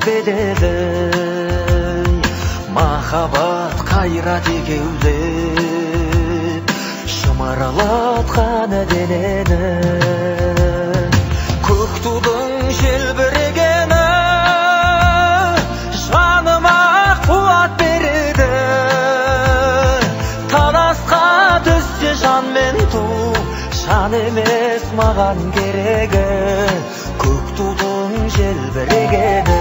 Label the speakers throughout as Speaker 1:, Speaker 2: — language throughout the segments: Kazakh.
Speaker 1: бедели махаббат қайрат екеулеп шымырлатқан денені көк тудың желбірегені жаныма қуат береді таласқа түссе жан мен ту жан емес маған керегі көк тудың желбірегені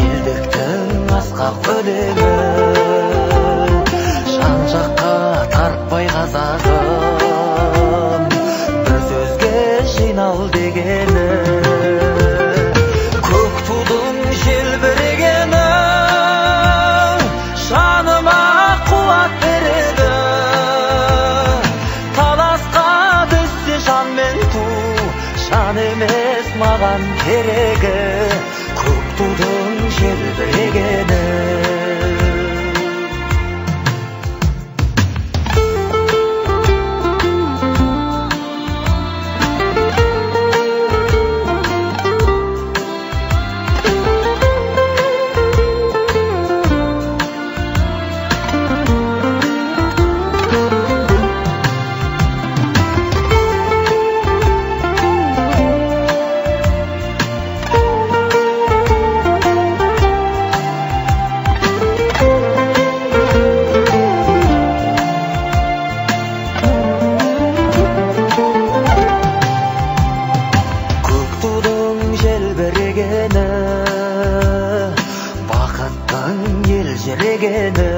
Speaker 1: елдіктің асқақ өлеңі жан жаққа тарпай қазағым бір сөзге жинал дегені көк тудың желбірегені жаныма қуат береді таласқа түссе жан мен ту жан емес маған керегі көк тудың желбірегені бақыттың елжірегені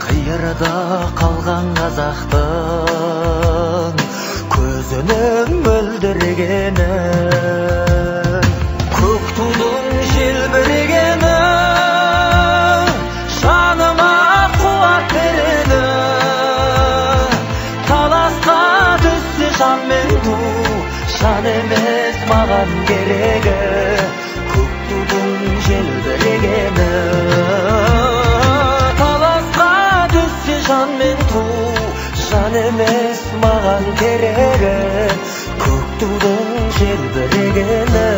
Speaker 1: қиырда қалған қазақтың көзінің мөлдірегені көк тудың желбірегені жаныма қуат береді таласқа түссе жан мен ту жан емес маған керегі көк тудың желбірегені таласқа түссе жан мен ту жан емес маған керегі көк тудың желбірегені